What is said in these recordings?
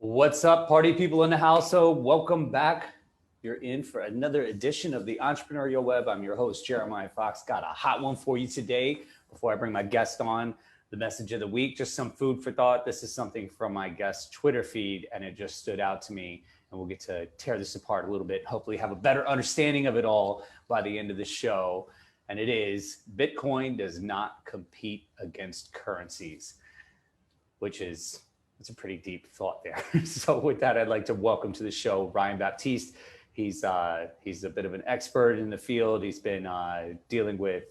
What's up, party people in the house? So welcome back. You're in for another edition of the Entrepreneurial Web. I'm your host, Jeremiah Fox. Got a hot one for you today. Before I bring my guest on, the message of the week, just some food for thought. This is something from my guest's Twitter feed, and it just stood out to me. And we'll get to tear this apart a little bit, hopefully have a better understanding of it all by the end of the show. And it is, Bitcoin does not compete against currencies, which is, it's a pretty deep thought there. So with that, I'd like to welcome to the show Ryan Baptiste. He's a bit of an expert in the field. He's been dealing with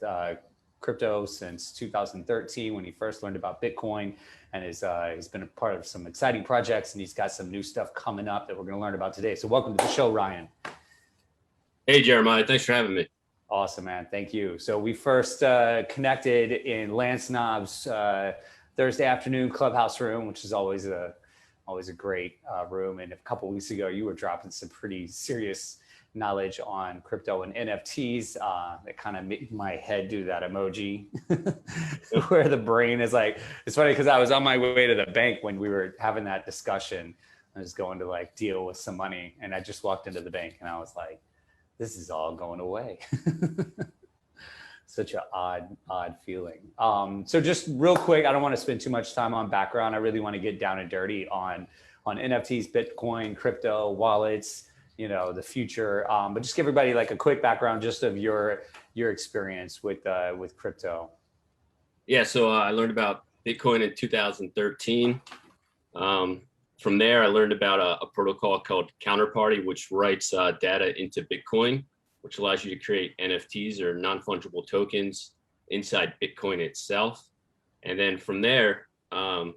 crypto since 2013 when he first learned about Bitcoin, and he's been a part of some exciting projects, and he's got some new stuff coming up that we're going to learn about today. So welcome to the show, Ryan. Hey, Jeremiah. Thanks for having me. Awesome, man. Thank you. So we first connected in Lance Knob's Thursday afternoon clubhouse room, which is always a great room. And a couple of weeks ago, you were dropping some pretty serious knowledge on crypto and NFTs that kind of made my head do that emoji where the brain is like, it's funny because I was on my way to the bank when we were having that discussion. I was going to like deal with some money, and I just walked into the bank and I was like, this is all going away. Such an odd feeling. So just real quick, I don't want to spend too much time on background. I really want to get down and dirty on NFTs, Bitcoin, crypto, wallets, you know, the future. But just give everybody like a quick background just of your experience with crypto. Yeah, so I learned about Bitcoin in 2013. From there, I learned about a protocol called Counterparty, which writes data into Bitcoin, which allows you to create NFTs or non-fungible tokens inside Bitcoin itself. And then from there, I'm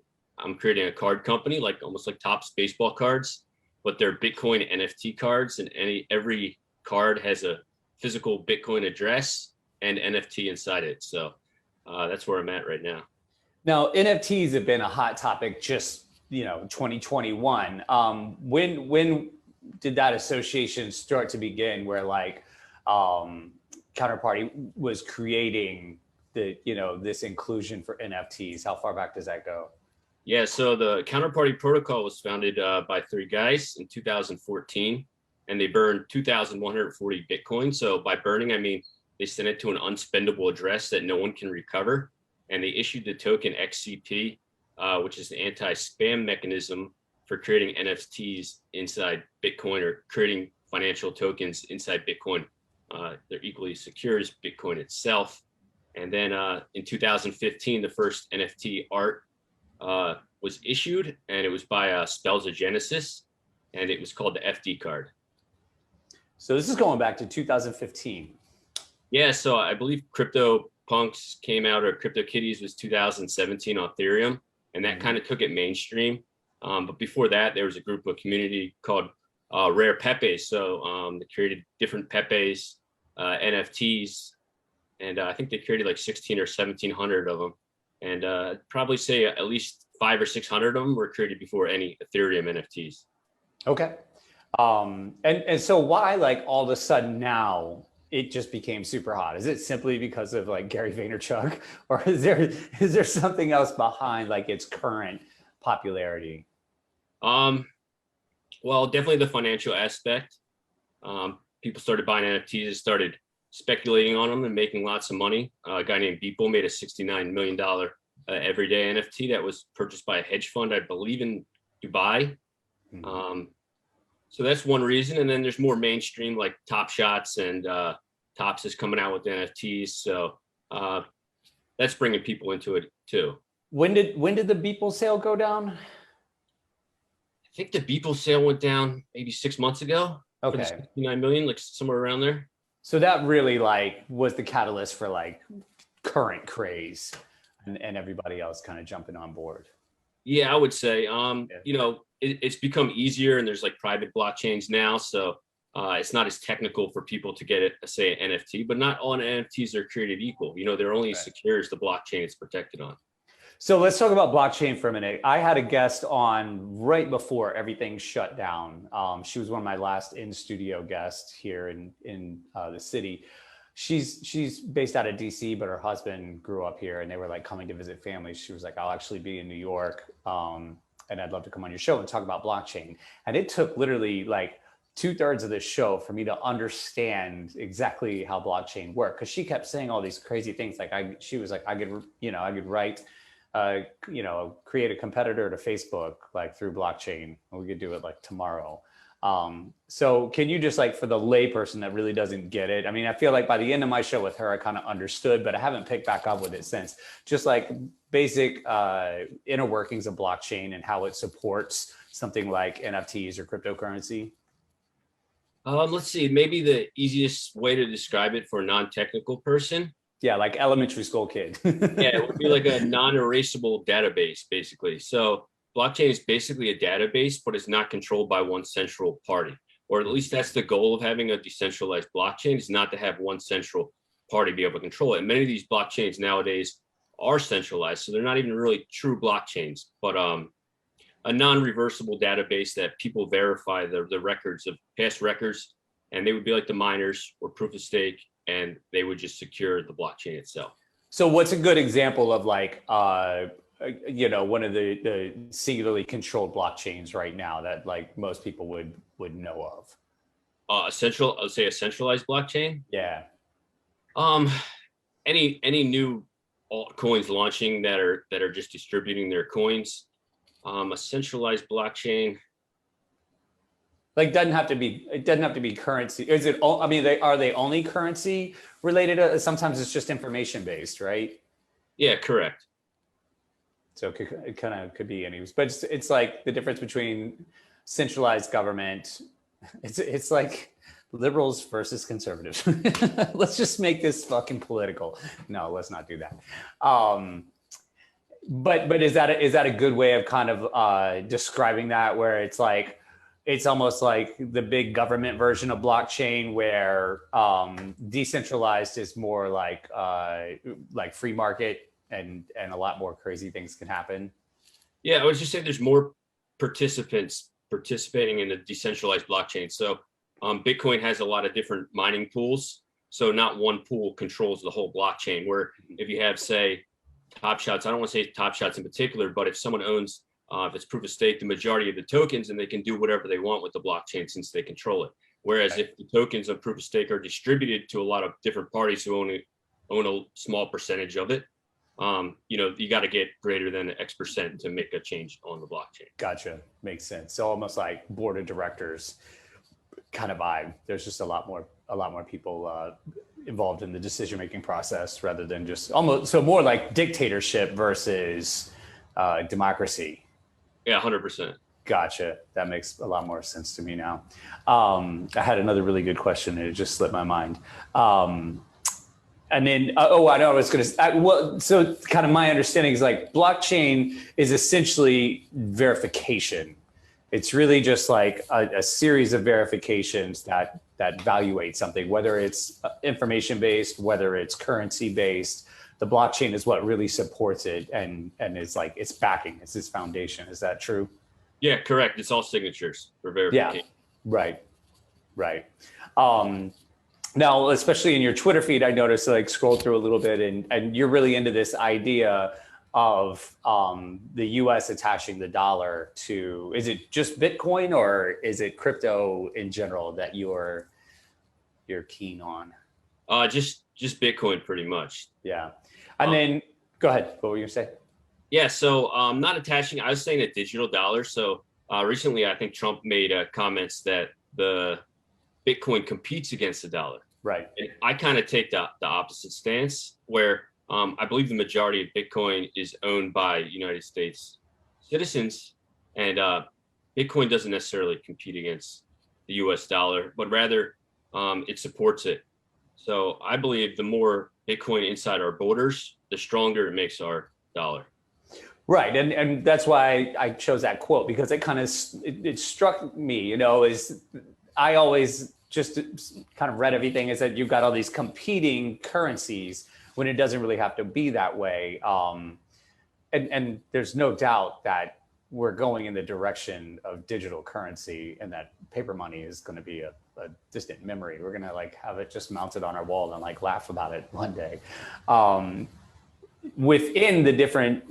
creating a card company, like almost like Topps baseball cards, but they're Bitcoin NFT cards, and every card has a physical Bitcoin address and NFT inside it. So that's where I'm at right now. Now, NFTs have been a hot topic just, 2021. When did that association start to begin where like, Counterparty was creating this inclusion for NFTs? How far back does that go? Yeah, so the Counterparty protocol was founded by three guys in 2014, and they burned 2,140 Bitcoin. So by burning, I mean they sent it to an unspendable address that no one can recover, and they issued the token XCP, which is an anti-spam mechanism for creating NFTs inside Bitcoin or creating financial tokens inside Bitcoin. They're equally secure as Bitcoin itself. And then in 2015, the first NFT art was issued, and it was by Spells of Genesis, and it was called the FD card. So this is going back to 2015. Yeah, so I believe CryptoPunks came out, or CryptoKitties was 2017 on Ethereum, and that kind of took it mainstream. But before that, there was a group of community called Rare Pepes. So they created different Pepes, NFTs, and I think they created like 16 or 1700 of them. And I'd probably say at least 500 or 600 of them were created before any Ethereum NFTs. Okay. And so why like all of a sudden now it just became super hot? Is it simply because of like Gary Vaynerchuk, or is there something else behind like its current popularity? Well, definitely the financial aspect. People started buying NFTs, started speculating on them and making lots of money. A guy named Beeple made a $69 million everyday NFT that was purchased by a hedge fund, I believe in Dubai. So that's one reason. And then there's more mainstream like Top Shots, and Topps is coming out with NFTs. So that's bringing people into it too. When did the Beeple sale go down? I think the Beeple sale went down maybe 6 months ago. Okay. For the 69 million, like somewhere around there. So that really like was the catalyst for like current craze and everybody else kind of jumping on board. Yeah, I would say, it's become easier, and there's like private blockchains now. So it's not as technical for people to get it, say an NFT, but not all NFTs are created equal. They're only as secure as the blockchain it's protected on. So let's talk about blockchain for a minute. I had a guest on right before everything shut down. She was one of my last in-studio guests here in the city. She's based out of DC, but her husband grew up here, and they were like coming to visit family. She was like, I'll actually be in New York and I'd love to come on your show and talk about blockchain. And it took literally like 2/3 of this show for me to understand exactly how blockchain worked. Cause she kept saying all these crazy things. Like she was like, I could write, create a competitor to Facebook, like through blockchain, and we could do it like tomorrow. So can you just like, for the layperson that really doesn't get it, I mean, I feel like by the end of my show with her, I kind of understood, but I haven't picked back up with it since. Just like basic inner workings of blockchain and how it supports something like NFTs or cryptocurrency. Let's see, maybe the easiest way to describe it for a non-technical person. Yeah, like elementary school kid. Yeah, it would be like a non-erasable database, basically. So blockchain is basically a database, but it's not controlled by one central party, or at least that's the goal of having a decentralized blockchain, is not to have one central party be able to control it. And many of these blockchains nowadays are centralized, so they're not even really true blockchains, but a non-reversible database that people verify the records of past records, and they would be like the miners or proof of stake, and they would just secure the blockchain itself. So what's a good example of like, one of the singularly controlled blockchains right now that like most people would know of? I would say a centralized blockchain. Yeah. Any new altcoins launching that are just distributing their coins. A centralized blockchain. Like it doesn't have to be currency. Is it all, I mean, are they only currency related? Sometimes it's just information based, right? Yeah, correct. So it kind of could be any, but it's like the difference between centralized government. It's like liberals versus conservatives. Let's just make this fucking political. No, let's not do that. But is that a good way of kind of describing that, where it's like, it's almost like the big government version of blockchain, where decentralized is more like free market, and a lot more crazy things can happen? Yeah, I would just say there's more participants participating in the decentralized blockchain. So Bitcoin has a lot of different mining pools. So not one pool controls the whole blockchain, where if you have, say, Top Shots, I don't want to say Top Shots in particular, but if someone owns, if it's proof of stake, the majority of the tokens, and they can do whatever they want with the blockchain since they control it. Whereas if the tokens of proof of stake are distributed to a lot of different parties who only own a small percentage of it, you got to get greater than X% to make a change on the blockchain. Gotcha. Makes sense. So almost like board of directors kind of vibe. There's just a lot more people involved in the decision-making process, rather than just almost, so more like dictatorship versus democracy. Yeah, 100%. Gotcha. That makes a lot more sense to me now. I had another really good question and it just slipped my mind. And then, I know I was going to, so kind of my understanding is like blockchain is essentially verification. It's really just like a series of verifications that evaluate something, whether it's information based, whether it's currency based. The blockchain is what really supports it, and it's like its backing, it's its foundation. Is that true? Yeah, correct. It's all signatures for verification. Yeah, right. Now, especially in your Twitter feed, I noticed, like, scroll through a little bit, and you're really into this idea of the U.S. attaching the dollar to, is it just Bitcoin, or is it crypto in general that you're keen on? Just Bitcoin, pretty much. Yeah. And then go ahead. What were you gonna say? Yeah. So not attaching, I was saying a digital dollar. So recently, I think Trump made comments that the Bitcoin competes against the dollar. Right. And I kind of take the opposite stance, where I believe the majority of Bitcoin is owned by United States citizens, and Bitcoin doesn't necessarily compete against the US dollar, but rather it supports it. So I believe the more Bitcoin inside our borders, the stronger it makes our dollar. Right. And that's why I chose that quote, because it kind of, it struck me, is I always just kind of read everything is that you've got all these competing currencies, when it doesn't really have to be that way. And there's no doubt that we're going in the direction of digital currency, and that paper money is going to be a distant memory. We're going to like have it just mounted on our wall and like laugh about it one day. Within the different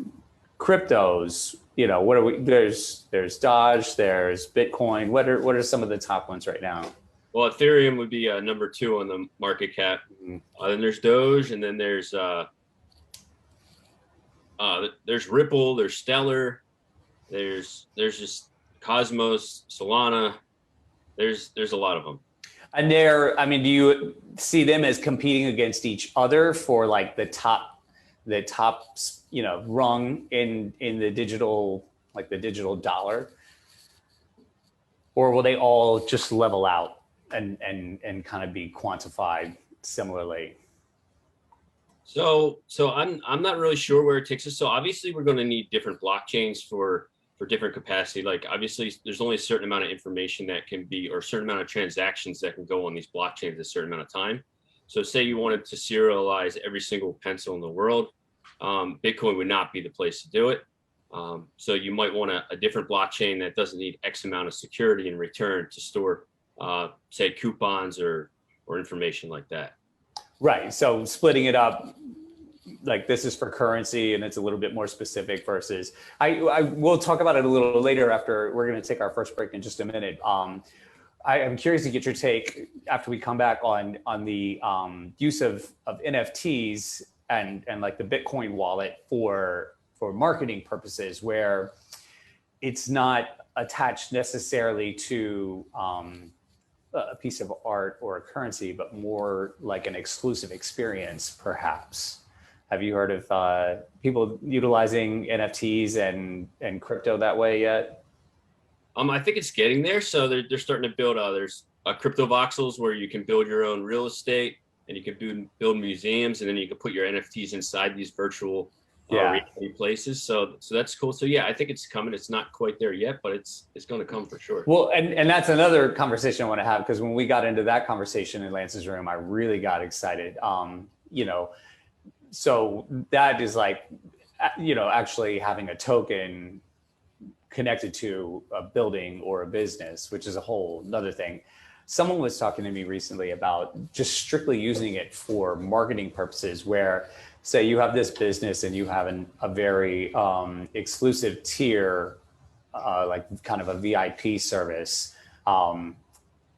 cryptos, you know, what are we, there's Dodge, there's Bitcoin. What are some of the top ones right now? Well, Ethereum would be number 2 on the market cap. Then there's Doge, and then there's Ripple, there's Stellar, there's just Cosmos, Solana. There's a lot of them. And I mean, do you see them as competing against each other for like the top, you know, rung in the digital, like the digital dollar? Or will they all just level out and kind of be quantified similarly? So I'm not really sure where it takes us. So obviously we're going to need different blockchains for different capacity. Like obviously there's only a certain amount of information that can be, or a certain amount of transactions that can go on these blockchains at a certain amount of time. So say you wanted to serialize every single pencil in the world, Bitcoin would not be the place to do it. So you might want a different blockchain that doesn't need X amount of security in return to store, say, coupons or information like that. Right. So splitting it up, like this is for currency and it's a little bit more specific versus, I will talk about it a little later after we're going to take our first break in just a minute. I am curious to get your take after we come back on the use of NFTs and like the Bitcoin wallet for marketing purposes, where it's not attached necessarily to a piece of art or a currency, but more like an exclusive experience, perhaps. Have you heard of people utilizing NFTs and crypto that way yet? I think it's getting there. So they're starting to build, there's crypto voxels where you can build your own real estate and you can build museums, and then you can put your NFTs inside these virtual reality places. So that's cool. So yeah, I think it's coming. It's not quite there yet, but it's going to come for sure. Well, and that's another conversation I want to have, because when we got into that conversation in Lance's room, I really got excited. You know, so that is like, you know, actually having a token connected to a building or a business, which is a whole another thing. Someone was talking to me recently about just strictly using it for marketing purposes, where say you have this business and you have a very exclusive tier, like kind of a VIP service, and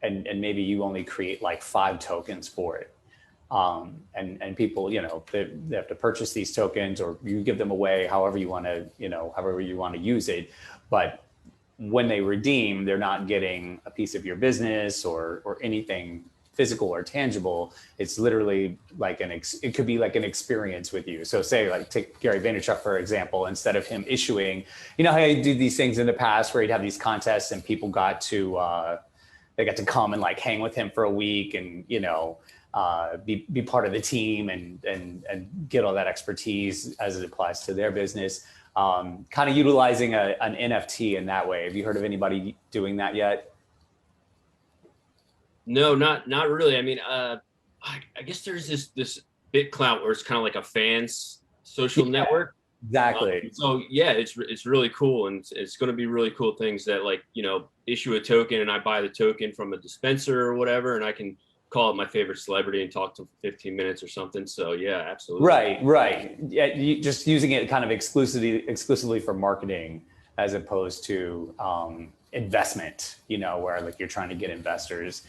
maybe you only create like 5 tokens for it. And people, you know, they have to purchase these tokens, or you give them away however you want to, you know, however you want to use it. But when they redeem, they're not getting a piece of your business or anything physical or tangible. It's literally like it could be like an experience with you. So say like take Gary Vaynerchuk, for example, instead of him issuing, you know how you do these things in the past where he'd have these contests and people got to, they got to come and like hang with him for a week and, you know, be part of the team and get all that expertise as it applies to their business. Kind of utilizing an NFT in that way. Have you heard of anybody doing that yet? No, not really. I mean, I guess there's this BitClout where it's kind of like a fans social network. Exactly. So yeah, it's really cool, and it's going to be really cool things that, like, you know, issue a token and I buy the token from a dispenser or whatever, and I can call it my favorite celebrity and talk to them for 15 minutes or something. So yeah, absolutely. Right. Yeah, just using it kind of exclusively for marketing as opposed to investment, you know, where like you're trying to get investors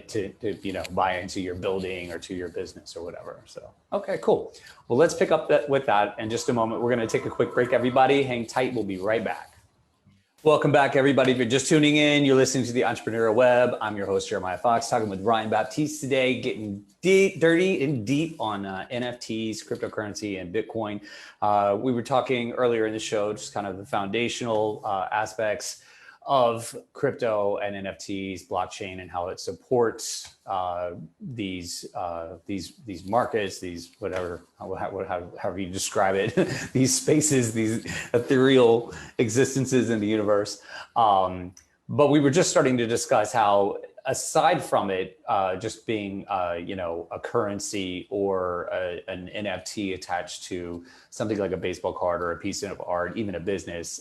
to you know, buy into your building or to your business or whatever. So, okay, cool. Well, let's pick up with that in just a moment. We're going to take a quick break, everybody. Hang tight. We'll be right back. Welcome back, everybody. If you're just tuning in, you're listening to the Entrepreneurial Web. I'm your host, Jeremiah Fox, talking with Ryan Baptiste today, getting dirty and deep on NFTs, cryptocurrency, and Bitcoin. We were talking earlier in the show, just kind of the foundational aspects of crypto and NFTs, blockchain, and how it supports these markets, these whatever, however you describe it, these spaces, these ethereal existences in the universe. But we were just starting to discuss how, aside from it just being you know, a currency or an NFT attached to something like a baseball card or a piece of art, even a business,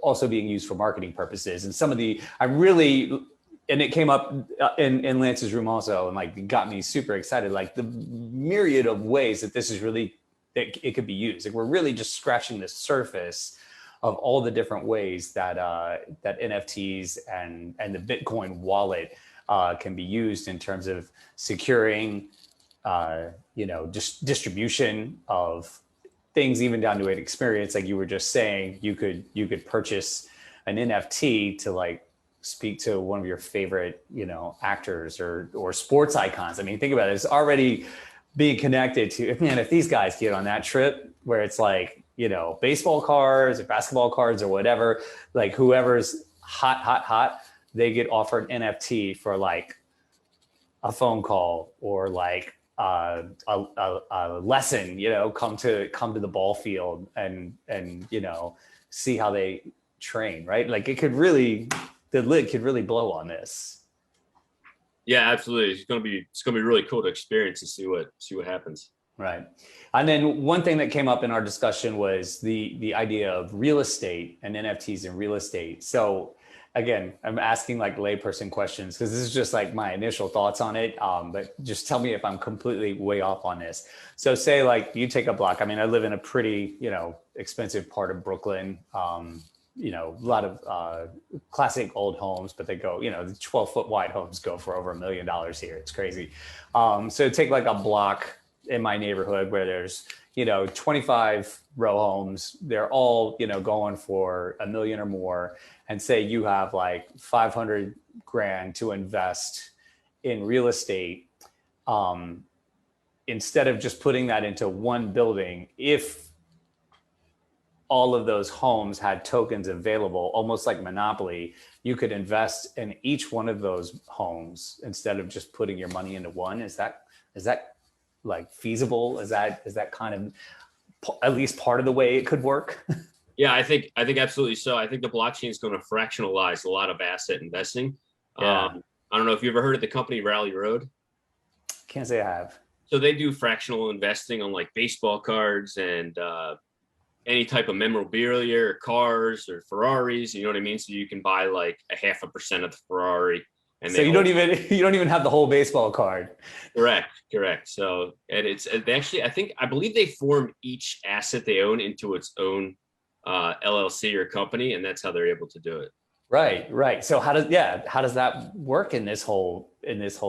also being used for marketing purposes. And some of the, and it came up in Lance's room also, and like got me super excited, like the myriad of ways that this is really, that it could be used. Like we're really just scratching the surface of all the different ways that that NFTs and the Bitcoin wallet can be used in terms of securing, just distribution of things, even down to an experience. Like you were just saying, you could purchase an NFT to like speak to one of your favorite, actors or sports icons. I mean, think about it. It's already being connected to, man, if these guys get on that trip where it's like, baseball cards or basketball cards or whatever, like whoever's hot, they get offered NFT for like a phone call or like a lesson, come to the ball field and see how they train, right? Like the lid could really blow on this. Yeah, absolutely. It's gonna be really cool to experience and see what happens. Right. And then one thing that came up in our discussion was the idea of real estate and NFTs in real estate. So again, I'm asking like layperson questions because this is just like my initial thoughts on it. But just tell me if I'm completely way off on this. So say like you take a block. I mean, I live in a pretty, expensive part of Brooklyn. A lot of classic old homes, but they go, the 12-foot wide homes go for over $1 million here. It's crazy. So take like a block in my neighborhood where there's, 25 row homes. They're all, going for $1 million or more. And say you have like 500 grand to invest in real estate. Instead of just putting that into one building, if all of those homes had tokens available, almost like Monopoly, you could invest in each one of those homes instead of just putting your money into one. Is that like feasible? Is that kind of at least part of the way it could work? Yeah, I think absolutely so. I think the blockchain is going to fractionalize a lot of asset investing. Yeah. I don't know if you ever heard of the company Rally Road. Can't say I have. So they do fractional investing on like baseball cards and any type of memorabilia or cars or Ferraris, you know what I mean? So you can buy like 0.5% of the Ferrari. And so you don't even have the whole baseball card. Correct. So, and I believe they form each asset they own into its own LLC or company, and that's how they're able to do it. Right. So how does that work in this whole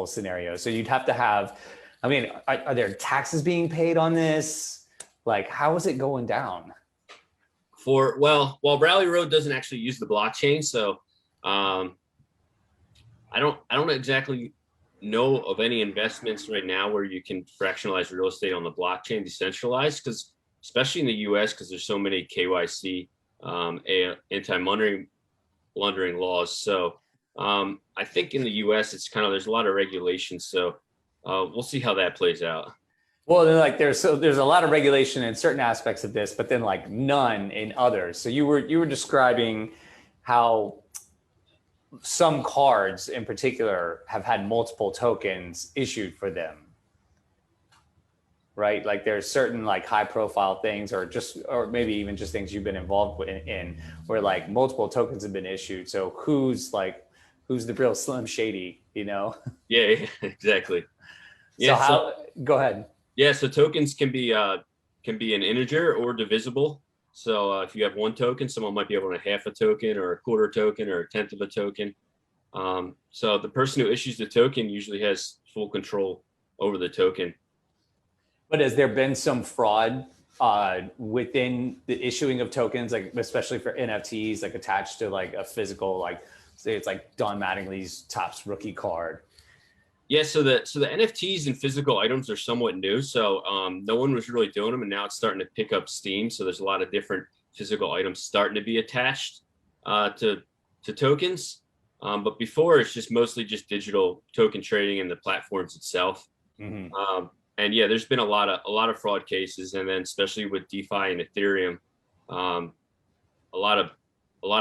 scenario? So you'd have to have, I mean, are there taxes being paid on this? Like, how is it going down? Well, Rally Road doesn't actually use the blockchain, so I don't exactly know of any investments right now where you can fractionalize real estate on the blockchain decentralized, because especially in the US, because there's so many KYC anti-money laundering laws. So I think in the US it's there's a lot of regulations. So we'll see how that plays out. Well, then like there's a lot of regulation in certain aspects of this, but then like none in others. So you were describing how some cards in particular have had multiple tokens issued for them, right? Like there's certain like high profile things or maybe even just things you've been involved in where like multiple tokens have been issued. So who's the real Slim Shady, Yeah, exactly. Yeah. So go ahead. Yeah. So tokens can be an integer or divisible. So if you have one token, someone might be able to half a token or a quarter token or a tenth of a token. So the person who issues the token usually has full control over the token. But has there been some fraud within the issuing of tokens, like especially for NFTs, like attached to like a physical, like say it's like Don Mattingly's Topps rookie card? Yeah, so the NFTs and physical items are somewhat new. So no one was really doing them, and now it's starting to pick up steam. So there's a lot of different physical items starting to be attached to tokens. But before, it's just mostly just digital token trading and the platforms itself. Mm-hmm. And yeah, there's been a lot of fraud cases, and then especially with DeFi and Ethereum, a lot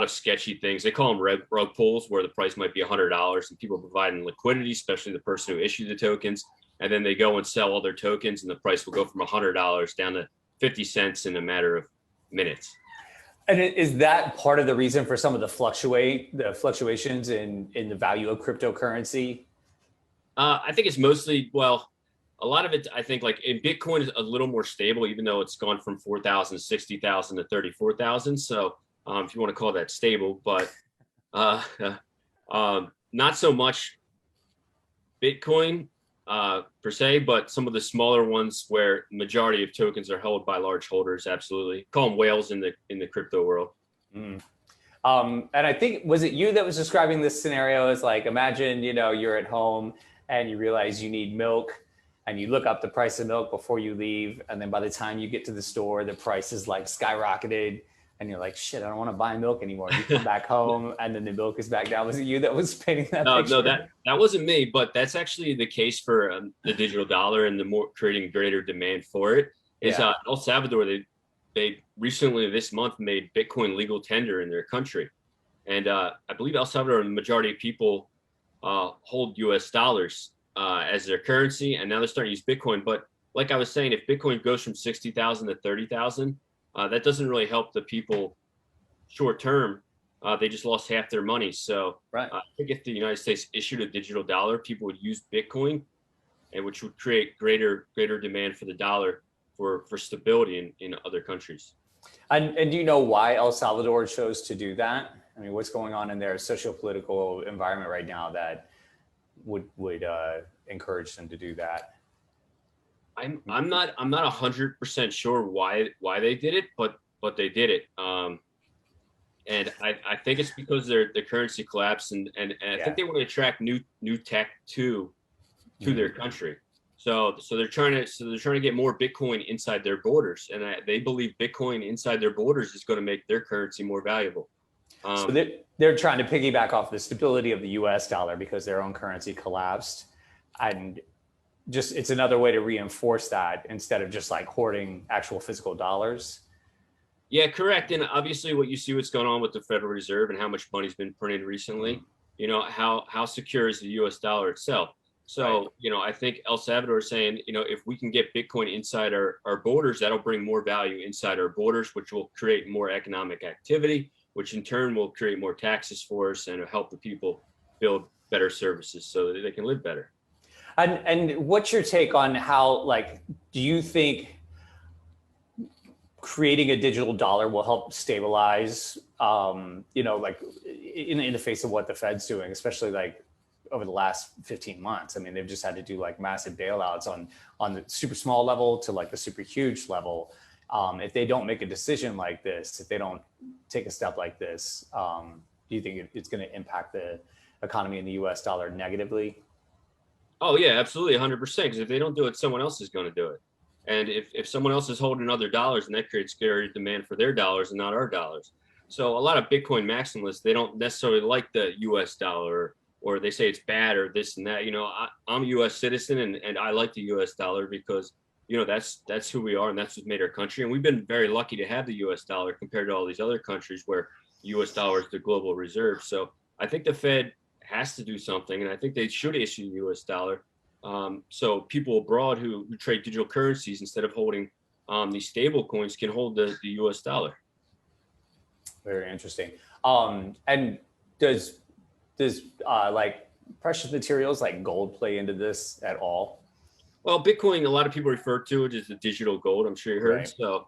of sketchy things. They call them rug pulls, where the price might be $100 and people providing liquidity, especially the person who issued the tokens. And then they go and sell all their tokens and the price will go from $100 down to 50 cents in a matter of minutes. And is that part of the reason for some of the fluctuations in the value of cryptocurrency? I think it's mostly, a lot of it, I think like in Bitcoin is a little more stable, even though it's gone from 4,000 to 60,000 to 34,000. So if you want to call that stable, but not so much Bitcoin per se, but some of the smaller ones where majority of tokens are held by large holders. Absolutely, call them whales in the crypto world. Mm. And I think, was it you that was describing this scenario as like, imagine, you're at home and you realize you need milk and you look up the price of milk before you leave. And then by the time you get to the store, the price is like skyrocketed and you're like, shit, I don't want to buy milk anymore. You come back home and then the milk is back down. Was it you that was painting that picture? No, that wasn't me, but that's actually the case for the digital dollar and the more creating greater demand for it. Is El Salvador, they recently this month made Bitcoin legal tender in their country. And I believe El Salvador, the majority of people hold US dollars as their currency. And now they're starting to use Bitcoin. But like I was saying, if Bitcoin goes from 60,000 to 30,000, that doesn't really help the people short term. They just lost half their money. So right. I think if the United States issued a digital dollar, people would use Bitcoin, and which would create greater demand for the dollar for stability in other countries. And do you know why El Salvador chose to do that? I mean, what's going on in their socio-political environment right now that would encourage them to do that? I'm not 100% sure why they did it, but they did it. And I think it's because their currency collapsed, and I think they want to attract new tech to their country. So they're trying to get more Bitcoin inside their borders, and they believe Bitcoin inside their borders is going to make their currency more valuable. So they're trying to piggyback off the stability of the U.S. dollar because their own currency collapsed, and just it's another way to reinforce that instead of just like hoarding actual physical dollars. Yeah, correct. And obviously, what you see what's going on with the Federal Reserve and how much money's been printed recently. How secure is the U.S. dollar itself? So, I think El Salvador is saying, if we can get Bitcoin inside our borders, that'll bring more value inside our borders, which will create more economic activity, which in turn will create more taxes for us and help the people build better services so that they can live better. And what's your take on how, do you think creating a digital dollar will help stabilize, in the face of what the Fed's doing, especially over the last 15 months? I mean, they've just had to do massive bailouts on the super small level to the super huge level. If they don't make a decision like this, if they don't take a step like this, do you think it's going to impact the economy in the US dollar negatively? Oh yeah, absolutely. 100%. Because if they don't do it, someone else is going to do it. And if someone else is holding other dollars, and that creates greater demand for their dollars and not our dollars. So a lot of Bitcoin maximalists, they don't necessarily like the US dollar, or they say it's bad or this and that. I'm a US citizen and I like the US dollar because, that's who we are and that's what made our country. And we've been very lucky to have the US dollar compared to all these other countries where the US dollar is the global reserve. So I think the Fed has to do something, and I think they should issue the US dollar. So people abroad who trade digital currencies instead of holding these stable coins can hold the US dollar. Very interesting. And does precious materials like gold play into this at all? Well, Bitcoin, a lot of people refer to it as the digital gold. I'm sure you heard. Right. So,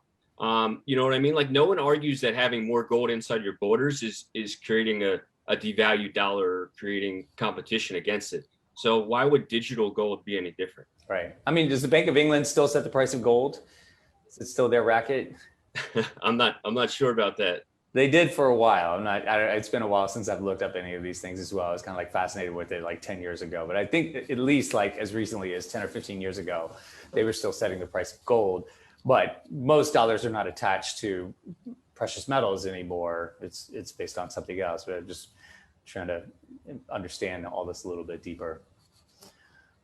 you know what I mean? No one argues that having more gold inside your borders is creating a devalued dollar or creating competition against it. So why would digital gold be any different? Right. I mean, does the Bank of England still set the price of gold? Is it still their racket? I'm not sure about that. They did for a while. It's been a while since I've looked up any of these things as well. I was kind of fascinated with it 10 years ago. But I think at least as recently as 10 or 15 years ago, they were still setting the price of gold. But most dollars are not attached to precious metals anymore. It's based on something else. But I'm just trying to understand all this a little bit deeper.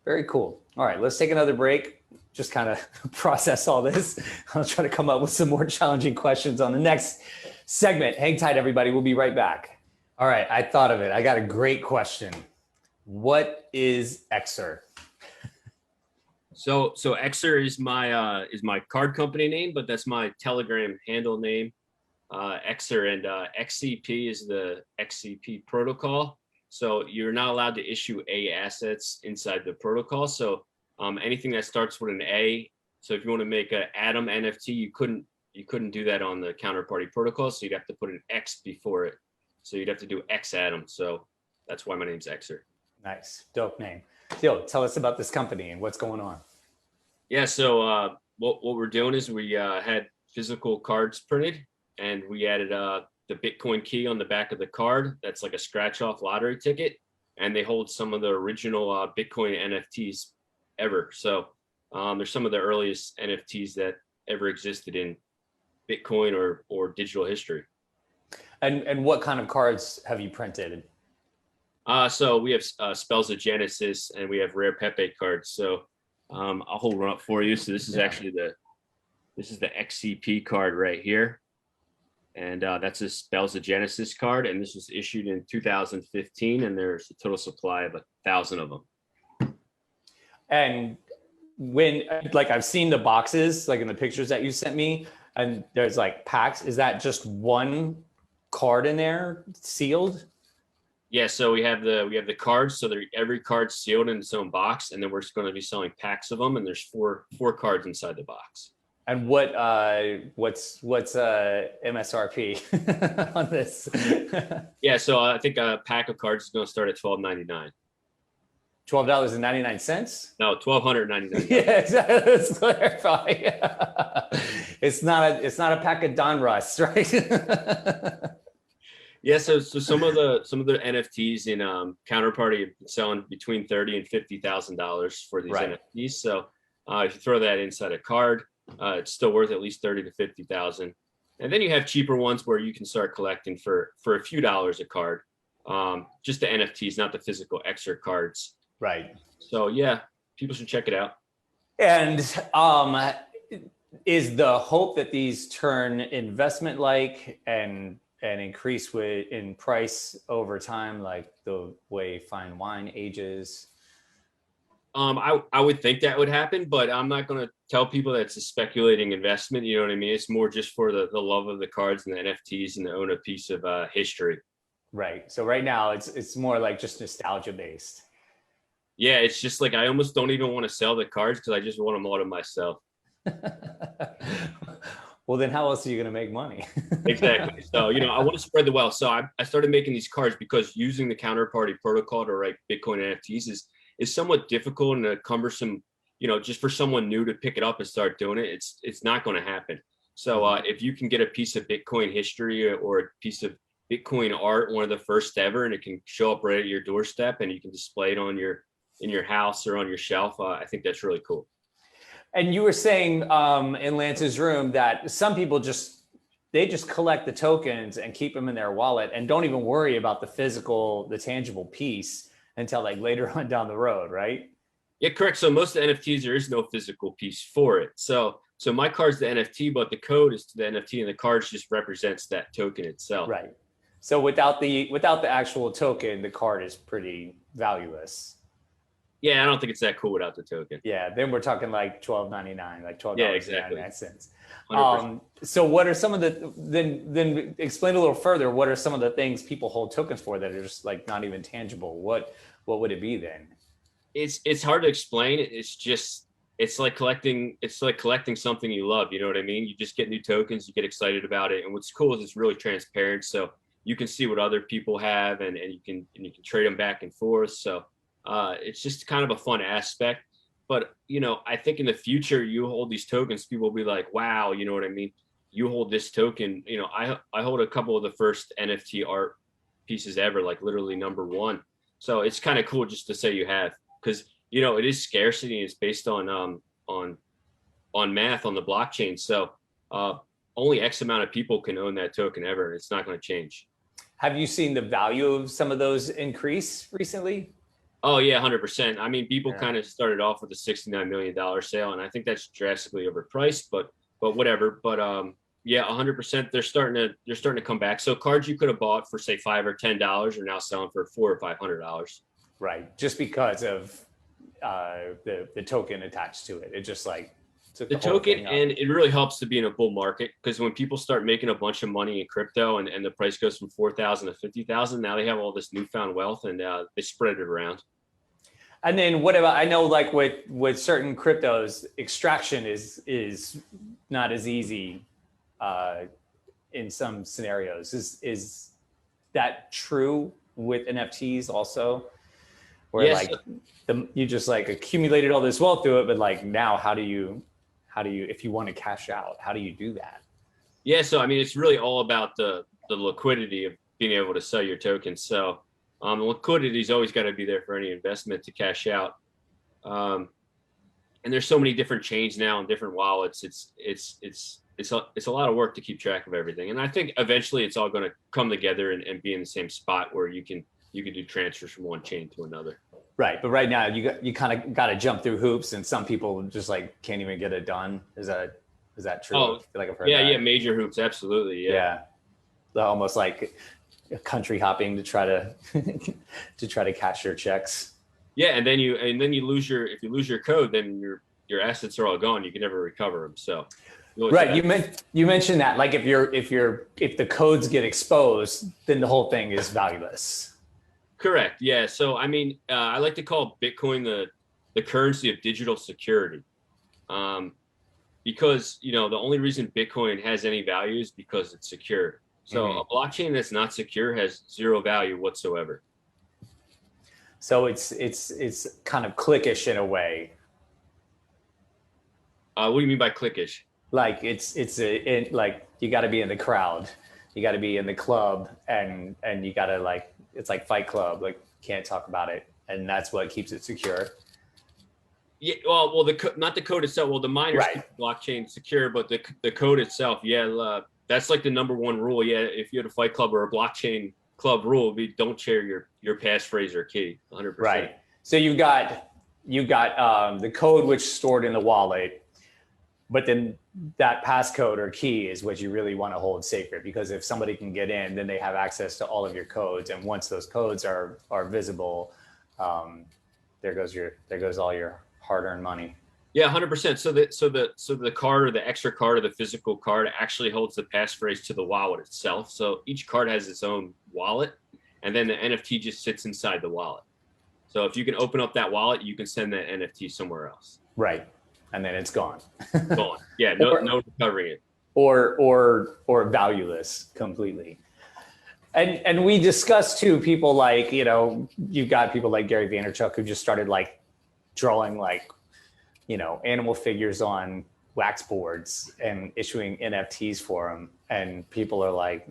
Very cool. All right, let's take another break. Just kind of process all this. I'll try to come up with some more challenging questions on the next segment. Hang tight, everybody. We'll be right back. All right, I thought of it. I got a great question. What is XCER? So XCER is my card company name, but that's my Telegram handle name. XCER, and XCP is the XCP protocol. So you're not allowed to issue A assets inside the protocol. So anything that starts with an A. So if you want to make an Atom NFT, you couldn't you couldn't do that on the counterparty protocol, so you'd have to put an X before it. So you'd have to do X Atom. So that's why my name's XCER. Nice, dope name. Yo, tell us about this company and what's going on. Yeah, so what we're doing is we had physical cards printed, and we added the Bitcoin key on the back of the card. That's like a scratch-off lottery ticket, and they hold some of the original Bitcoin NFTs ever. So there's some of the earliest NFTs that ever existed in Bitcoin or digital history. And what kind of cards have you printed? So we have Spells of Genesis, and we have Rare Pepe cards. So I'll hold one up for you. So this is actually the XCP card right here. And that's a Spells of Genesis card. And this was issued in 2015. And there's a total supply of 1,000 of them. And when, like, I've seen the boxes, like in the pictures that you sent me, and there's like packs. Is that just one card in there sealed? Yeah, so we have the cards. So every card's sealed in its own box, and then we're just going to be selling packs of them. And there's four cards inside the box. And what's MSRP on this? Yeah, so I think a pack of cards is going to start at $12.99. $12.99? No, $1,299. Yeah, exactly. Let's clarify. It's not a pack of Don Russ, right? Yeah, so some of the NFTs in Counterparty have been selling between $30,000 and $50,000 for these NFTs. So if you throw that inside a card, it's still worth at least $30,000 to $50,000. And then you have cheaper ones where you can start collecting for a few dollars a card. Just the NFTs, not the physical XCER cards. Right. So yeah, people should check it out. And is the hope that these turn investment-like and increase in price over time, like the way fine wine ages? I would think that would happen, but I'm not going to tell people that's a speculating investment. You know what I mean? It's more just for the love of the cards and the NFTs and to own a piece of history. Right. So right now it's more like just nostalgia based. Yeah, it's just like I almost don't even want to sell the cards because I just want them all to myself. Well, then how else are you going to make money? Exactly. So, I want to spread the wealth. So I started making these cards because using the counterparty protocol to write Bitcoin NFTs is somewhat difficult and cumbersome, just for someone new to pick it up and start doing it. It's not going to happen. So if you can get a piece of Bitcoin history or a piece of Bitcoin art, one of the first ever, and it can show up right at your doorstep and you can display it in your house or on your shelf, I think that's really cool. And you were saying in Lance's room that some people just collect the tokens and keep them in their wallet and don't even worry about the tangible piece until like later on down the road, right? Yeah, correct. So most of the NFTs, there is no physical piece for it. So my card's the NFT, but the code is to the NFT, and the card just represents that token itself. Right. So without the actual token, the card is pretty valueless. Yeah, I don't think it's that cool without the token. Yeah, then we're talking like $12.99, like $12.99. Yeah, so what are some of the then explain a little further? What are some of the things people hold tokens for that are just like not even tangible? What would it be then? It's hard to explain. It's like collecting something you love. You know what I mean? You just get new tokens, you get excited about it, and what's cool is it's really transparent. So you can see what other people have, and you can trade them back and forth. So it's just kind of a fun aspect. But, I think in the future, you hold these tokens, people will be like, wow, you know what I mean? You hold this token. I hold a couple of the first NFT art pieces ever, like literally number one. So it's kind of cool just to say you have, because, it is scarcity and it's based on math on the blockchain. So only X amount of people can own that token ever. It's not going to change. Have you seen the value of some of those increase recently? Oh yeah, 100%. I mean, people kind of started off with a $69 million sale, and I think that's drastically overpriced, but whatever. But yeah, 100%. They're starting to come back. So cards you could have bought for say $5 or $10 are now selling for $400 or $500. Right, just because of the token attached to it. It just like took the token, and it really helps to be in a bull market, because when people start making a bunch of money in crypto and the price goes from 4,000 to 50,000, now they have all this newfound wealth, and they spread it around. And then what about, I know like with certain cryptos, extraction is not as easy in some scenarios. Is that true with NFTs also? Where Yes. like you just like accumulated all this wealth through it, but like now how do you, if you want to cash out, how do you do that? Yeah, so I mean, it's really all about the liquidity of being able to sell your tokens. So liquidity's always got to be there for any investment to cash out. And there's so many different chains now and different wallets. It's a lot of work to keep track of everything. And I think eventually it's all going to come together and be in the same spot where you can do transfers from one chain to another. Right, but right now you kind of got to jump through hoops, and some people just like can't even get it done. Is that true? Oh, I feel like I've heard yeah, that. yeah, major hoops, absolutely, yeah. Almost like country hopping to try to to try to cash your checks. Yeah, and then you lose if you lose your code, then your assets are all gone. You can never recover them. So, right, you mentioned that like if the codes get exposed, then the whole thing is valueless. Correct. Yeah. So I mean, I like to call Bitcoin the currency of digital security, because the only reason Bitcoin has any value is because it's secure. So a blockchain that's not secure has zero value whatsoever. So it's kind of cliquish in a way. What do you mean by cliquish? Like like you got to be in the crowd, you got to be in the club, and you got to like, it's like Fight Club, like can't talk about it, and that's what keeps it secure. Yeah, well, not the code itself. Well, the miners keep the blockchain secure, but the code itself, yeah, that's like the number one rule. Yeah, if you had a Fight Club or a blockchain club rule, don't share your passphrase or key. 100%. Right. So you got the code which stored in the wallet, but then that passcode or key is what you really want to hold sacred, because if somebody can get in, then they have access to all of your codes, and once those codes are visible, there goes all your hard-earned money. Yeah, 100%. So the card or the extra card or the physical card actually holds the passphrase to the wallet itself. So each card has its own wallet, and then the NFT just sits inside the wallet. So if you can open up that wallet, you can send that NFT somewhere else. Right, and then it's gone. Gone. Yeah, no recovering it. Or valueless completely. And we discussed too, people like, you've got people like Gary Vaynerchuk who just started like drawing like, animal figures on wax boards and issuing NFTs for them. And people are like,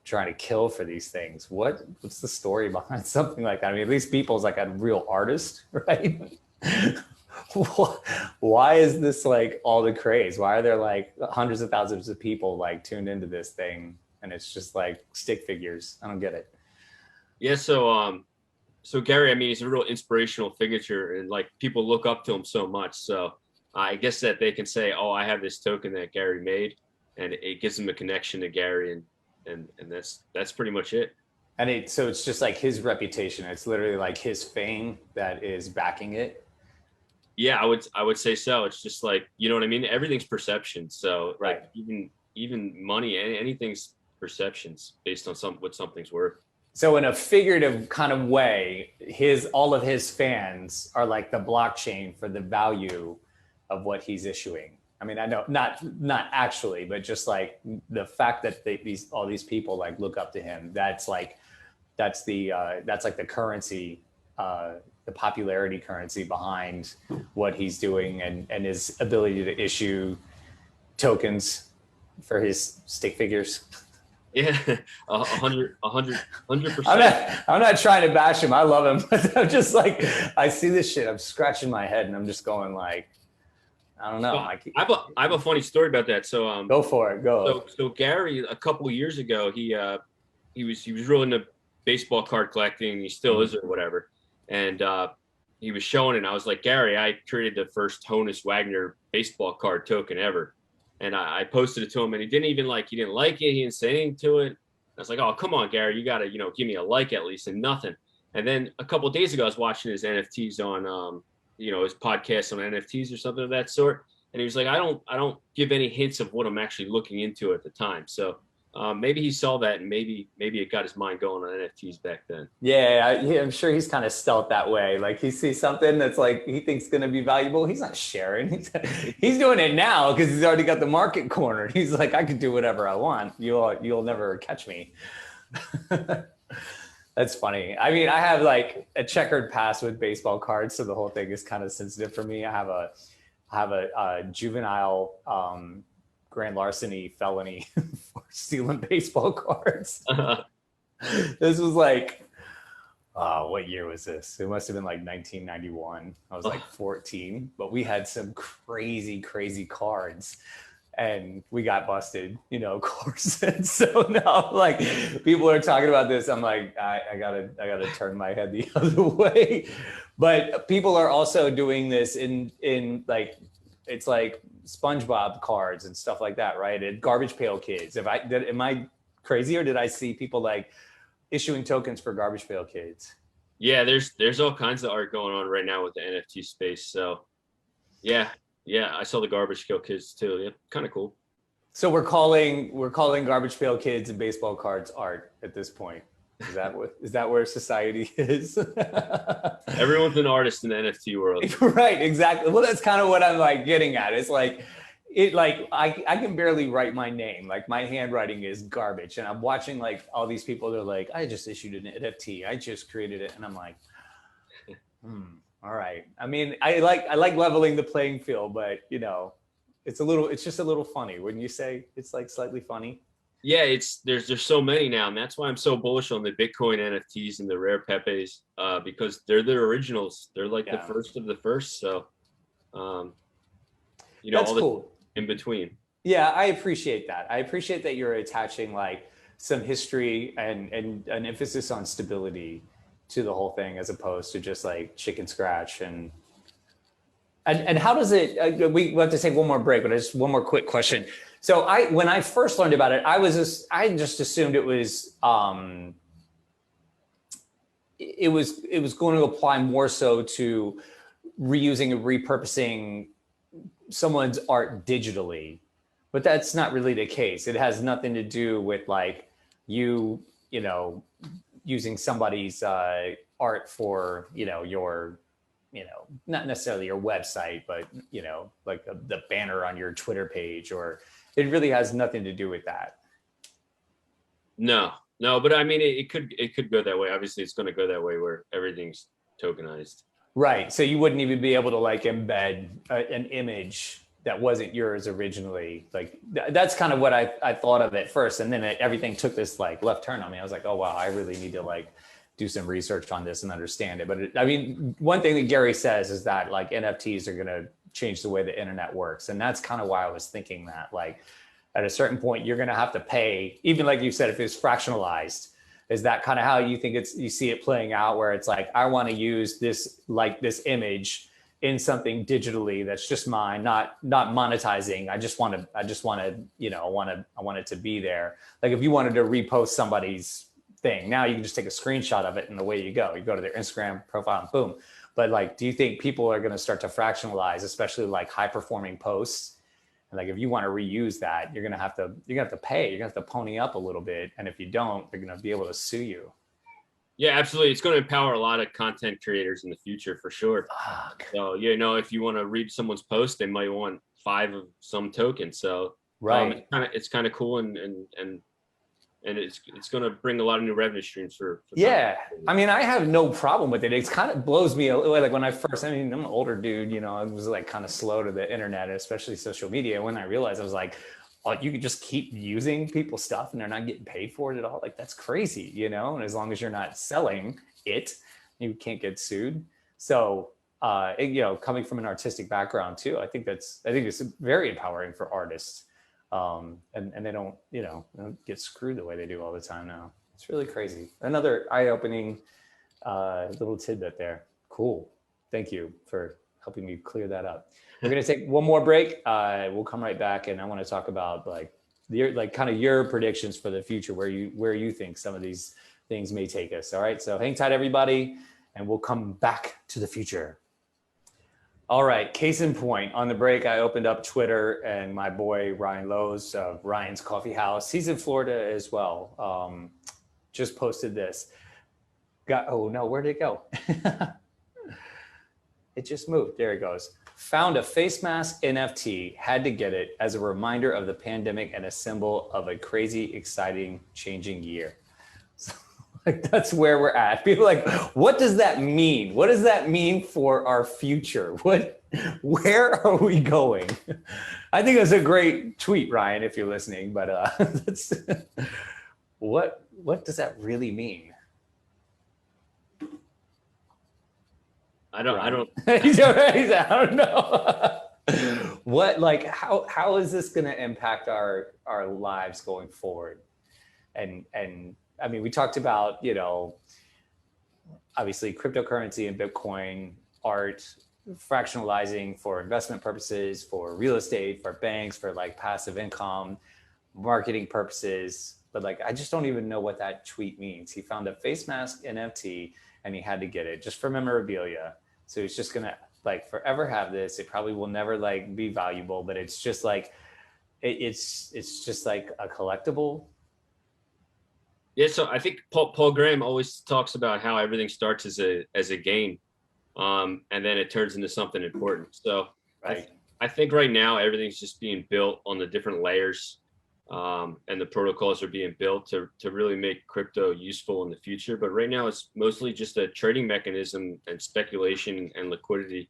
trying to kill for these things. What's the story behind something like that? I mean, at least people's like a real artist, right? Why is this like all the craze? Why are there like hundreds of thousands of people like tuned into this thing, and it's just like stick figures? I don't get it. Yeah. So Gary, I mean, he's a real inspirational figure, and like people look up to him so much. So I guess that they can say, "Oh, I have this token that Gary made," and it gives them a connection to Gary, and that's pretty much it. And so it's just like his reputation. It's literally like his fame that is backing it. Yeah, I would say so. It's just like, you know what I mean? Everything's perception. So right. Like even money, anything's perceptions based on what something's worth. So in a figurative kind of way, all of his fans are like the blockchain for the value of what he's issuing. I mean, I know not actually, but just like the fact that all these people like look up to him. That's like the currency, the popularity currency behind what he's doing, and his ability to issue tokens for his stick figures. Yeah, 100%. I'm not trying to bash him. I love him, but I'm just like, I see this shit, I'm scratching my head, and I'm just going like, I don't know. So I have a funny story about that. So go for it. Go. So Gary, a couple of years ago, he was real into baseball card collecting. He still is, or whatever. And he was showing it, and I was like, Gary, I created the first Honus Wagner baseball card token ever. And I posted it to him, and he didn't like it. He didn't say anything to it. I was like, oh, come on, Gary, you got to, give me a like at least, and nothing. And then a couple of days ago, I was watching his NFTs on, his podcast on NFTs or something of that sort. And he was like, I don't give any hints of what I'm actually looking into at the time. So Maybe he saw that and maybe it got his mind going on NFTs back then. Yeah, I'm sure he's kind of stealth that way. Like he sees something that's like he thinks going to be valuable. He's not sharing. He's doing it now because he's already got the market cornered. He's like, I can do whatever I want. You'll never catch me. That's funny. I mean, I have like a checkered past with baseball cards, so the whole thing is kind of sensitive for me. I have a juvenile grand larceny felony for stealing baseball cards. This was like, what year was this? It must have been like 1991. I was like 14, but we had some crazy, crazy cards. And we got busted, of course. And so now, like, people are talking about this. I'm like, I gotta turn my head the other way. But people are also doing this in like, it's like SpongeBob cards and stuff like that, right? And Garbage Pail Kids. Am I crazy, or did I see people like issuing tokens for Garbage Pail Kids? Yeah, there's all kinds of art going on right now with the NFT space. So, yeah. Yeah, I saw the Garbage Pail Kids too. Yeah, kind of cool. So we're calling Garbage Pail Kids and baseball cards art at this point. Is that where society is? Everyone's an artist in the NFT world. Right, exactly. Well, that's kind of what I'm like getting at. It's like I can barely write my name. Like my handwriting is garbage. And I'm watching like all these people, they're like, I just issued an NFT. I just created it. And I'm like, all right. I mean, I like leveling the playing field, but it's just a little funny. Wouldn't you say it's like slightly funny? Yeah, there's so many now, and that's why I'm so bullish on the Bitcoin NFTs and the rare Pepes, because they're the originals. They're like the first of the first. So, that's all cool. In between. Yeah, I appreciate that. I appreciate that you're attaching like some history and an emphasis on stability to the whole thing, as opposed to just like chicken scratch and how does it? We have to take one more break, but just one more quick question. So when I first learned about it, I just assumed it was going to apply more so to reusing and repurposing someone's art digitally, but that's not really the case. It has nothing to do with like using somebody's art for, your, not necessarily your website, but, like the banner on your Twitter page, or it really has nothing to do with that. No, but I mean, it could go that way. Obviously it's going to go that way where everything's tokenized. Right. So you wouldn't even be able to like embed an image that wasn't yours originally. Like that's kind of what I thought of at first. And then everything took this like left turn on me. I was like, oh, wow, I really need to like do some research on this and understand it. But I mean, one thing that Gary says is that like NFTs are going to change the way the internet works. And that's kind of why I was thinking that like at a certain point, you're going to have to pay, even like you said, if it's fractionalized. Is that kind of how you think you see it playing out, where it's like, I want to use this image in something digitally that's just mine, not monetizing. I want it to be there. Like if you wanted to repost somebody's thing, now you can just take a screenshot of it and away you go. You go to their Instagram profile and boom. But like, do you think people are going to start to fractionalize, especially like high performing posts? And like, if you want to reuse that, you're gonna have to pay. You're gonna have to pony up a little bit, and if you don't, they're gonna be able to sue you. Yeah, absolutely. It's going to empower a lot of content creators in the future for sure. Fuck. So if you want to read someone's post, they might want 5 of some token. So right, it's kind of cool, and it's going to bring a lot of new revenue streams for yeah. I mean, I have no problem with it. It kind of blows me away. Like when I'm an older dude, I was like kind of slow to the internet, especially social media. When I realized, I was like, oh, you could just keep using people's stuff and they're not getting paid for it at all. Like that's crazy, and as long as you're not selling it, you can't get sued. So, coming from an artistic background too, I think it's very empowering for artists. And they don't get screwed the way they do all the time now. It's really crazy. Another eye-opening little tidbit there. Cool. Thank you for helping me clear that up. We're going to take one more break. We'll come right back, and I want to talk about your predictions for the future, where you think some of these things may take us. All right, so hang tight, everybody, and we'll come back to the future. All right, case in point, on the break, I opened up Twitter and my boy Ryan Lowe's, Ryan's Coffee House, he's in Florida as well, just posted this. Oh no, where'd it go? It just moved, there it goes. Found a face mask NFT, had to get it as a reminder of the pandemic and a symbol of a crazy, exciting, changing year. So, like, that's where we're at. People are like, what does that mean? What does that mean for our future? Where are we going? I think it's a great tweet, Ryan, if you're listening, but that's, what does that really mean? I don't I don't know. What, like, how is this going to impact our lives going forward? And I mean, we talked about, obviously cryptocurrency and Bitcoin, art, fractionalizing for investment purposes, for real estate, for banks, for like passive income, marketing purposes. But like, I just don't even know what that tweet means. He found a face mask NFT and he had to get it just for memorabilia. So he's just gonna like forever have this. It probably will never like be valuable, but it's just like, it's just like a collectible. Yeah, so I think Paul Graham always talks about how everything starts as a game, and then it turns into something important. So Right. I think right now everything's just being built on the different layers, and the protocols are being built to really make crypto useful in the future. But right now it's mostly just a trading mechanism and speculation and liquidity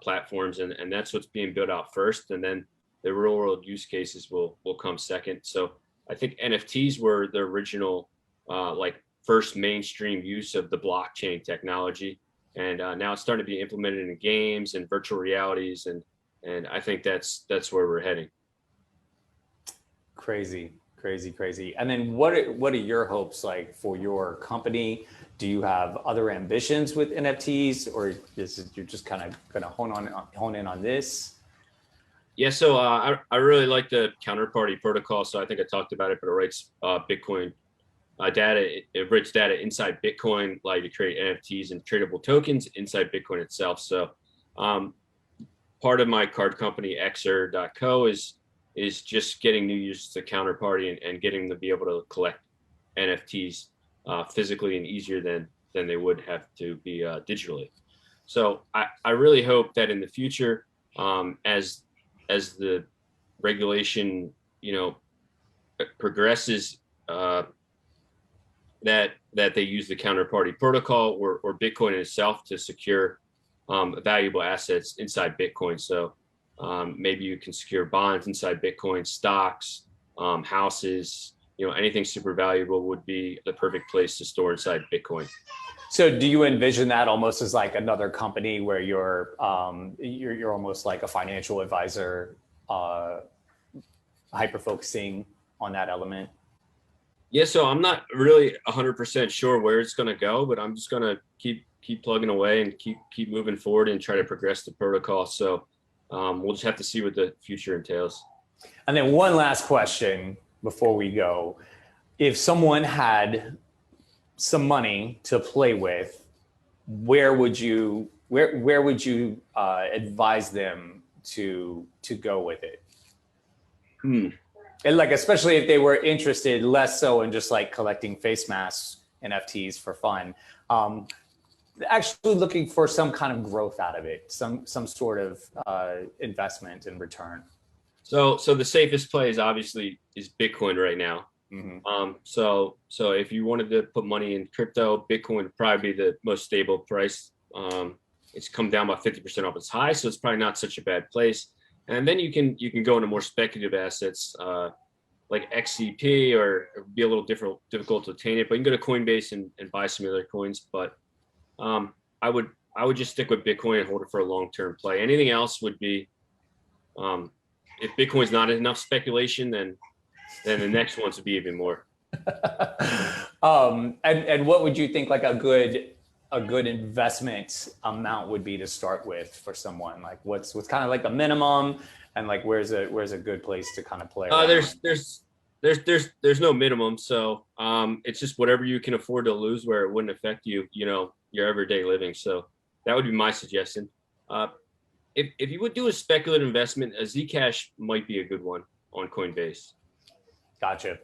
platforms, and that's what's being built out first, and then the real world use cases will come second. So I think NFTs were the original, like first mainstream use of the blockchain technology, and now it's starting to be implemented in games and virtual realities, and I think that's where we're heading. Crazy. And then what are your hopes like for your company? Do you have other ambitions with NFTs, or you're just kind of going to hone in on this? Yeah, so I really like the counterparty protocol. So I think I talked about it, but it writes Bitcoin data. It writes data inside Bitcoin, allow you to create NFTs and tradable tokens inside Bitcoin itself. So part of my card company, XCER.co, is just getting new users to counterparty and getting them to be able to collect NFTs physically and easier than they would have to be digitally. So I really hope that in the future, as the regulation, progresses, that they use the counterparty protocol or Bitcoin itself to secure valuable assets inside Bitcoin. So maybe you can secure bonds inside Bitcoin, stocks, houses, anything super valuable would be the perfect place to store inside Bitcoin. So do you envision that almost as like another company where you're almost like a financial advisor, hyper focusing on that element? Yeah, so I'm not really 100% sure where it's going to go, but I'm just going to keep plugging away and keep moving forward and try to progress the protocol. So we'll just have to see what the future entails. And then one last question before we go. If someone had some money to play with, where would you advise them to go with it? And like, especially if they were interested less so in just like collecting face masks, NFTs for fun, actually looking for some kind of growth out of it, some sort of investment in return. So the safest play is obviously Bitcoin right now. Mm-hmm. So if you wanted to put money in crypto, Bitcoin would probably be the most stable price. It's come down about 50% off its high, so it's probably not such a bad place. And then you can go into more speculative assets like XCP, or be a little difficult to attain it. But you can go to Coinbase and buy some other coins. But I would just stick with Bitcoin and hold it for a long-term play. Anything else would be, if Bitcoin's not enough speculation, then the next ones would be even more. And what would you think like a good investment amount would be to start with for someone? Like what's kind of like a minimum, and like where's a good place to kind of play around? There's no minimum. So it's just whatever you can afford to lose where it wouldn't affect you, your everyday living. So that would be my suggestion. if you would do a speculative investment, a Zcash might be a good one on Coinbase. Gotcha.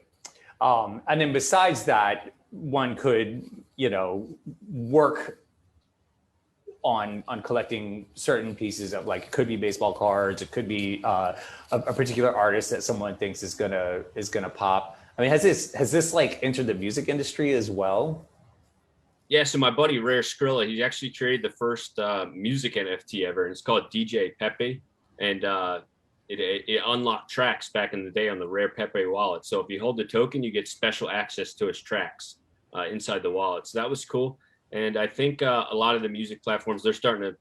And then besides that, one could, work on collecting certain pieces of, like, it could be baseball cards, it could be a particular artist that someone thinks is gonna pop. I mean, has this like entered the music industry as well? Yeah, so my buddy Rare Skrilla, he actually created the first music NFT ever, and it's called DJ Pepe, and it unlocked tracks back in the day on the Rare Pepe wallet. So if you hold the token, you get special access to his tracks inside the wallet. So that was cool. And I think a lot of the music platforms, they're starting to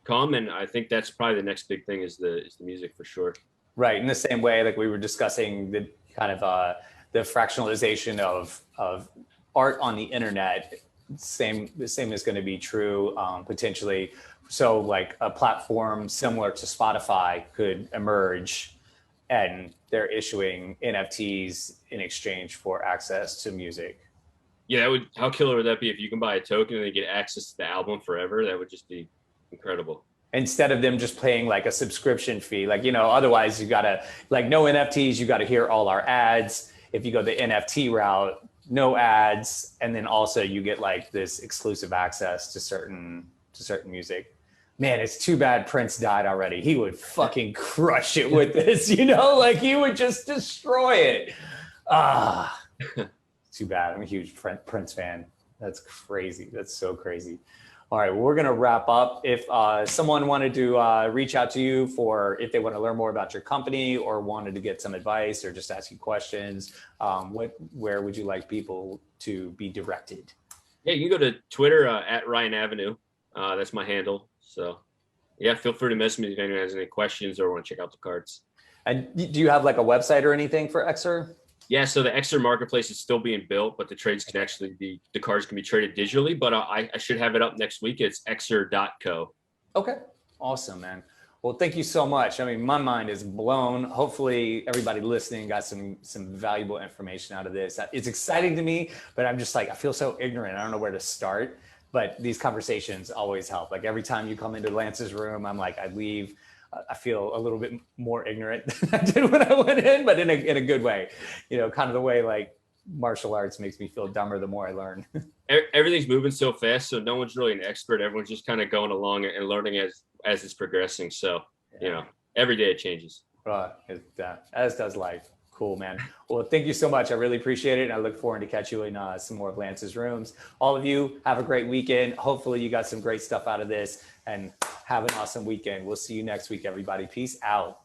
come, and I think that's probably the next big thing is the music for sure. Right. In the same way, like we were discussing the kind of the fractionalization of art on the internet. The same is going to be true potentially. So like a platform similar to Spotify could emerge, and they're issuing NFTs in exchange for access to music. Yeah, how killer would that be if you can buy a token and they get access to the album forever? That would just be incredible. Instead of them just paying like a subscription fee, like, otherwise you gotta, like, no NFTs, you gotta hear all our ads. If you go the NFT route, no ads, and then also you get like this exclusive access to certain music. Man, it's too bad Prince died already. He would fucking crush it with this, like he would just destroy it. Too bad. I'm a huge Prince fan. That's crazy. That's so crazy. All right, well, we're going to wrap up. If someone wanted to reach out to you if they want to learn more about your company or wanted to get some advice or just ask you questions, where would you like people to be directed? Yeah, you can go to Twitter at Ryan Avenue. That's my handle. So yeah, feel free to message me if anyone has any questions or want to check out the cards. And do you have like a website or anything for XCER? Yeah, so the XCER marketplace is still being built, but the cards can be traded digitally, but I should have it up next week. It's xcer.co. Okay, awesome, man. Well, thank you so much. I mean, my mind is blown. Hopefully everybody listening got some valuable information out of this. It's exciting to me, but I'm just like, I feel so ignorant. I don't know where to start, but these conversations always help. Like every time you come into Lance's room, I'm like, I leave, I feel a little bit more ignorant than I did when I went in, but in a good way, kind of the way like martial arts makes me feel dumber the more I learn. Everything's moving so fast, so no one's really an expert. Everyone's just kind of going along and learning as it's progressing. So, every day it changes. As does life. Cool, man. Well, thank you so much. I really appreciate it. And I look forward to catch you in some more of Lance's rooms. All of you have a great weekend. Hopefully you got some great stuff out of this, and have an awesome weekend. We'll see you next week, everybody. Peace out.